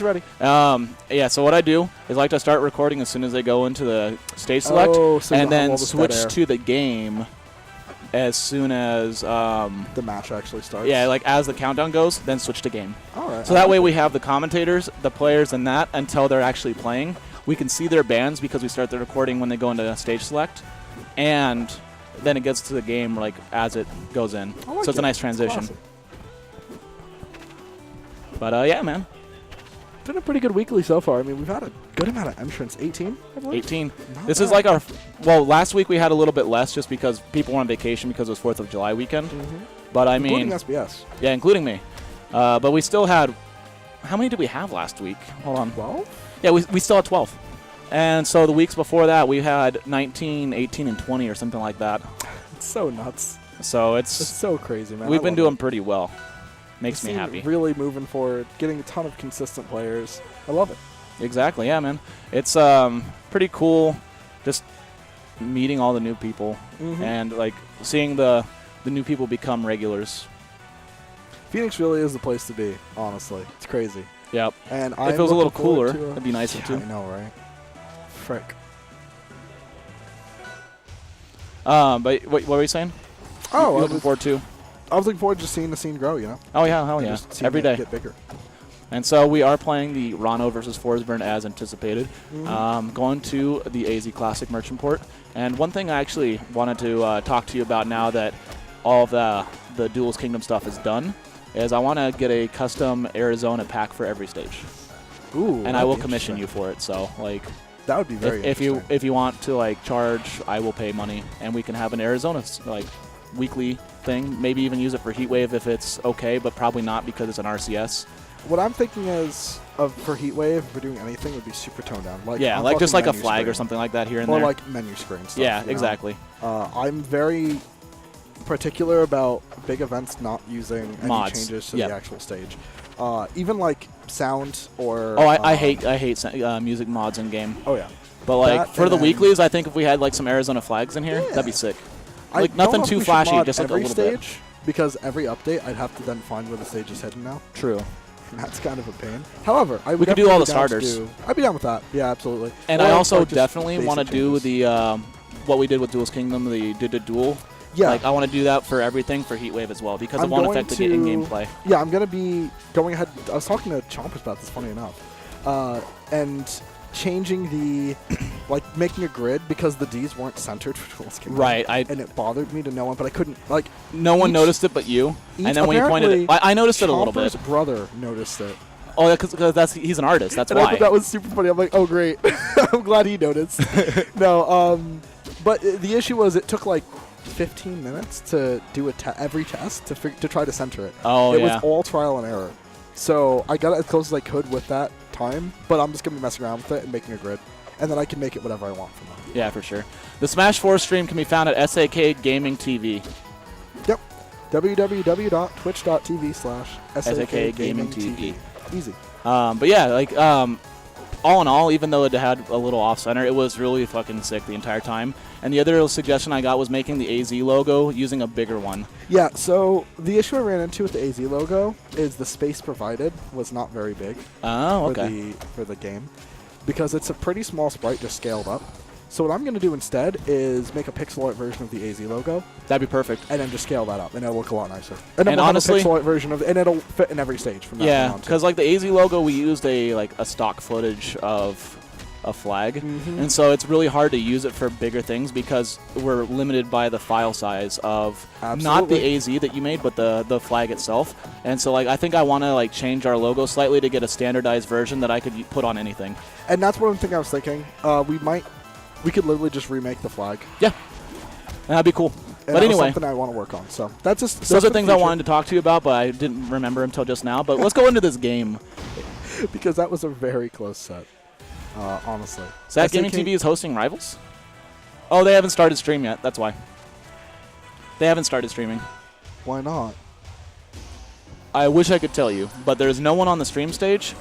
Ready. Yeah, so what I do is I like to start recording as soon as they go into the stage select, so and then switch to the game as soon as the match actually starts. Yeah, like as the countdown goes, then switch to game. All right. So that way we have the commentators, the players, and that until they're actually playing. We can see their bands because we start the recording when they go into stage select, and then it gets to the game like as it goes in. So it's a nice transition. Awesome. But yeah, man. It's been a pretty good weekly so far. I mean, we've had a good amount of entrants. 18, I believe? 18. Not This bad. is like our, well, last week we had a little bit less just because people were on vacation because it was 4th of July weekend. But I mean, including SBS. Yeah, including me. But we still had, how many did we have last week? Hold on. 12? Yeah, we still had 12. And so the weeks before that, we had 19, 18, and 20 or something like that. It's so nuts. So it's so crazy, man. We've been doing pretty well. Makes me happy. Really moving forward, getting a ton of consistent players. I love it. Exactly, yeah, man. It's pretty cool just meeting all the new people and like seeing the new people become regulars. Phoenix really is the place to be, honestly. It's crazy. Yep. And if it was a little cooler, it'd be nicer too. I know, right? Frick. But what were you saying? Oh, You're looking forward to? I was looking forward to just seeing the scene grow, you know? Oh, yeah, hell yeah. Every day. Get bigger. And so we are playing the Ranno versus Forsburn as anticipated, going to the AZ Classic Merchant Port. And one thing I actually wanted to talk to you about now that all of the Duels Kingdom stuff is done is I want to get a custom Arizona pack for every stage. Ooh, and I will commission you for it. So, like, that would be very interesting. If you want to, like, charge, I will pay money. And we can have an Arizona, like, weekly thing. Maybe even use it for Heatwave if it's okay, but probably not because it's an RCS. What I'm thinking is, for Heatwave, if we're doing anything, would be super toned down. Like, yeah, like just like a flag or something like that here and there. Or like menu screen stuff. Yeah, exactly. I'm very particular about big events not using any changes to the actual stage. Even like sound or... Oh, I hate music mods in game. Oh, yeah. But like for the weeklies, I think if we had like some Arizona flags in here, that'd be sick. Like nothing too flashy, just like a little bit. Because every update, I'd have to then find where the stage is hidden now. True. And that's kind of a pain. However, we could do all the starters. I'd be down with that. Yeah, absolutely. And I also definitely want to do the what we did with Duels Kingdom, the duel. Yeah. Like I want to do that for everything for Heatwave as well because it won't affect the in-game play. Yeah, I'm going to be going ahead. I was talking to Chompers about this, funny enough, and changing the, like, making a grid because the Ds weren't centered for Duels Kingdom. Right. And it bothered me to no one, but I couldn't, like... No one noticed it but you. And then when you pointed it... I noticed it a little bit. Chompers' brother noticed it. Oh, yeah, because he's an artist. That's why. I thought that was super funny. I'm like, oh, great. I'm glad he noticed. No, but the issue was it took, like, 15 minutes to do every test to try to center it. Oh, It was all trial and error. So I got as close as I could with that time, but I'm just going to be messing around with it and making a grid. And then I can make it whatever I want from it. Yeah, for sure. The Smash 4 stream can be found at SAK Gaming TV. Yep. www.twitch.tv/SAK Gaming TV. Easy. But yeah, like, all in all, even though it had a little off-center, it was really fucking sick the entire time. And the other suggestion I got was making the AZ logo using a bigger one. Yeah, so the issue I ran into with the AZ logo is the space provided was not very big. Oh, okay. For the game. Because it's a pretty small sprite just scaled up. So what I'm going to do instead is make a pixel art version of the AZ logo. That'd be perfect. And then just scale that up, and it'll look a lot nicer. And then we'll honestly, have a pixel art version of it, and it'll fit in every stage from that point on. Yeah, because like the AZ logo, we used a stock footage of a flag, and so it's really hard to use it for bigger things because we're limited by the file size of not the AZ that you made, but the flag itself. And so like I think I want to like change our logo slightly to get a standardized version that I could put on anything. And that's one thing I was thinking. We could literally just remake the flag. Yeah, that'd be cool. And but anyway, something I want to work on. So that's just those are things I wanted to talk to you about, but I didn't remember until just now. But let's go into this game because that was a very close set. Honestly, SAK Gaming TV is hosting Rivals. Oh, they haven't started stream yet. That's why. They haven't started streaming. Why not? I wish I could tell you, but there's no one on the stream stage.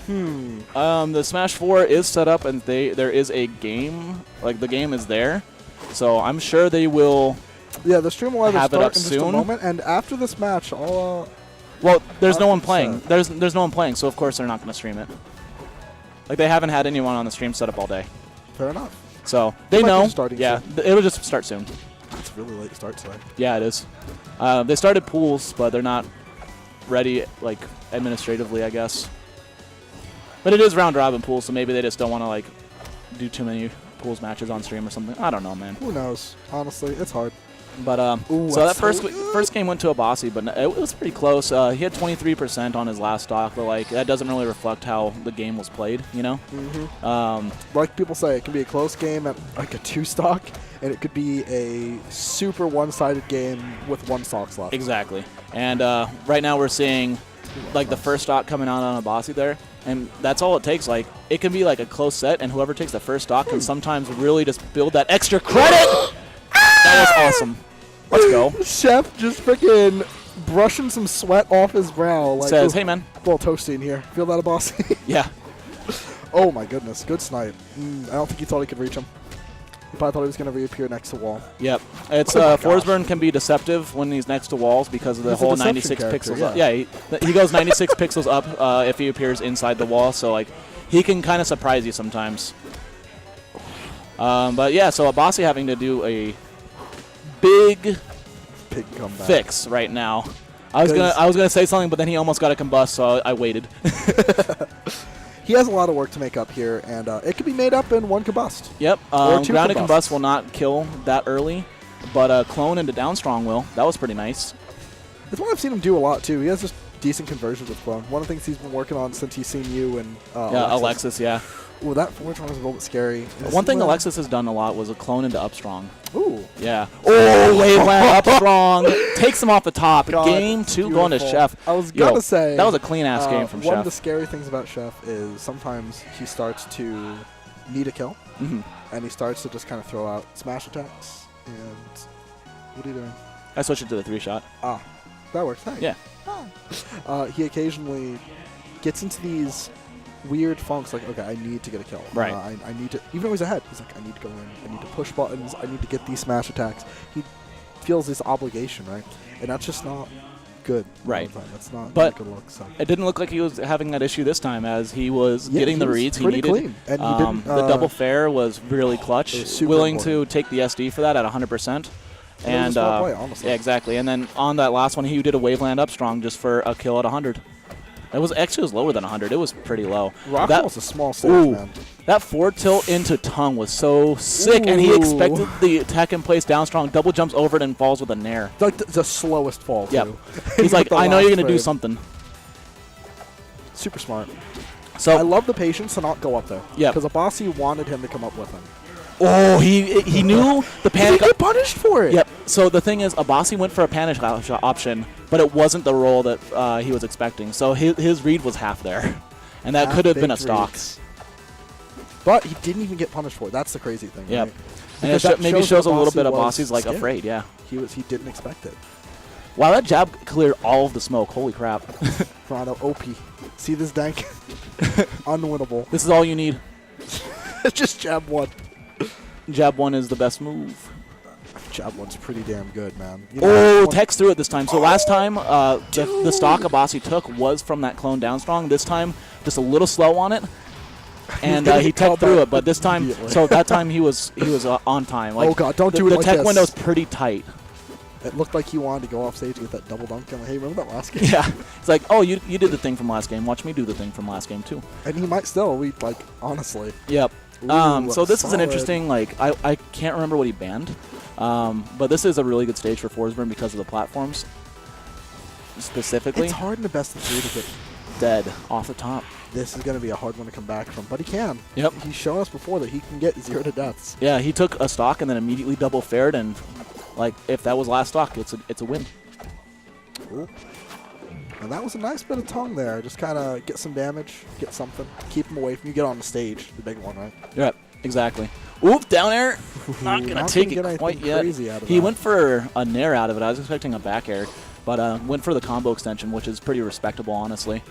The Smash 4 is set up, and there is a game. Like the game is there, so I'm sure they will. Yeah, the stream will either have start it up in soon. just a moment, and after this match, I'll Well, there's no one 100%. playing. There's no one playing, so of course they're not going to stream it. Like, they haven't had anyone on the stream set up all day. Fair enough. So they know. Yeah, it'll just start soon. It's really late start today. Yeah, it is. They started pools, but they're not ready, like, administratively, I guess. But it is round robin pools, so maybe they just don't want to, like, do too many pools matches on stream or something. I don't know, man. Who knows? Honestly, it's hard. But so that first game went to Abaasy, but it was pretty close. He had 23% on his last stock, but like that doesn't really reflect how the game was played, you know. Like people say, it can be a close game at like a 2 stock, and it could be a super one-sided game with 1 stock left. Exactly. And right now we're seeing like the first stock coming out on Abaasy there, and that's all it takes. Like it can be like a close set, and whoever takes the first stock can sometimes really just build that extra credit. That was awesome. Let's go. Chef just freaking brushing some sweat off his brow. Like, says, hey, man. A little toasty in here. Feel that, Abaasy? Yeah. Oh, my goodness. Good snipe. I don't think he thought he could reach him. He probably thought he was going to reappear next to wall. Yep. It's Forsburn can be deceptive when he's next to walls because of the whole 96 pixels. Yeah, he goes 96 pixels up if he appears inside the wall. So, like, he can kind of surprise you sometimes. But, yeah, so Abaasy having to do a big comeback fix right now. I was gonna say something, but then he almost got a combust, so I waited. He has a lot of work to make up here, and it can be made up in 1 combust. Yep. Or 2 grounded combusts. combust will not kill that early, but clone into down strong will. That was pretty nice. It's one I've seen him do a lot too. He has just decent conversions with clone. One of the things he's been working on since he's seen you and Alexis. Yeah. Ooh, that forward one was a little bit scary. One thing Alexis has done a lot was a clone into up strong. Ooh. Yeah. Oh, Waveland up strong. Takes him off the top. God, game 2 going to Chef. I was going to say. That was a clean-ass game from Chef. One of the scary things about Chef is sometimes he starts to need a kill, and he starts to just kind of throw out smash attacks. And what are you doing? I switched it to the 3-shot. Ah, that works. Hey. Yeah. He occasionally gets into these weird funks, like, okay, I need to get a kill. Right. I need to, even though he's ahead, he's like, I need to go in, I need to push buttons, I need to get these smash attacks. He feels this obligation, right? And that's just not good. Right. That's not but a good look. So. It didn't look like he was having that issue this time, as he was getting the reads he needed. Clean. And he didn't, the double fair was really clutch, willing to take the SD for that at 100%. And play, honestly. Yeah, exactly. And then on that last one, he did a Waveland up strong just for a kill at 100. It was lower than 100. It was pretty low. Rockwell's a small stage, man. That forward tilt into tongue was so sick, and he expected the attack in place down strong, double jumps over it and falls with a nair. Like the slowest fall, too. Yep. He's like, I know you're going to do something. Super smart. So I love the patience to not go up there. Yeah. Because Abaasy wanted him to come up with him. Oh, he knew the panic. He get punished for it. Yep. So the thing is, Abaasy went for a panic option, but it wasn't the roll that he was expecting. So his read was half there, and that could have been a stock. Reads. But he didn't even get punished for it. That's the crazy thing. Yep. Right? And it maybe shows a little bit of Abaasy's like afraid. Yeah. He didn't expect it. Wow, that jab cleared all of the smoke. Holy crap. Ranno, OP. See this dank? Unwinnable. This is all you need. Just jab 1. Jab 1 is the best move. Jab 1's pretty damn good, man. Tex threw it this time. So last time, the stock Abaasy took was from that clone down strong. This time, just a little slow on it. And he tech through it, but this time, so that time he was on time. Like, oh god, don't do it like this. The tech window's pretty tight. It looked like he wanted to go off stage and get that double dunk. I'm like, hey, remember that last game? Yeah. It's like, oh, you did the thing from last game. Watch me do the thing from last game too. And he might still, honestly. Yep. Ooh, so this is an solid. interesting, like, I can't remember what he banned, but this is a really good stage for Forsburn because of the platforms, specifically. It's hard in the best of 3 to get dead off the top. This is going to be a hard one to come back from, but he can. Yep. He's shown us before that he can get 0 to deaths. Yeah, he took a stock and then immediately double fared, and like if that was last stock, it's a win. Cool. And that was a nice bit of tongue there. Just kind of get some damage, get something, keep him away from you, get on the stage, the big one, right? Yep, exactly. Oop, down air. Not going to take it quite yet. He went for a nair out of it. I was expecting a back air, but went for the combo extension, which is pretty respectable, honestly.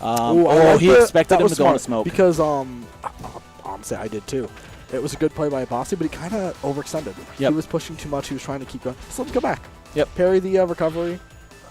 He expected him to go on a smoke. Because, honestly, I did too. It was a good play by Abaasy, but he kind of overextended. Yep. He was pushing too much. He was trying to keep going. Just let him go back. Yep. Parry the recovery.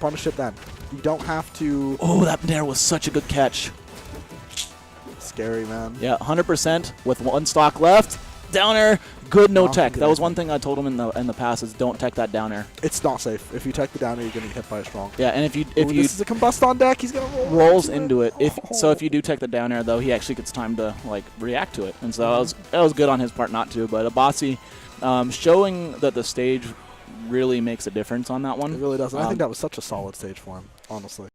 Punish it then. You don't have to. Oh, that Nair was such a good catch. Scary, man. Yeah, 100% with 1 stock left. Down air, good no tech. That was one thing I told him in the past is don't tech that down air. It's not safe. If you tech the down air, you're gonna get hit by a strong. Yeah, and if you this is a combust on deck, he's gonna roll rolls into it. So if you do tech the down air though, he actually gets time to like react to it, and so that was good on his part not to. But Abaasy showing that the stage really makes a difference on that one. It really does. And I think that was such a solid stage for him, honestly.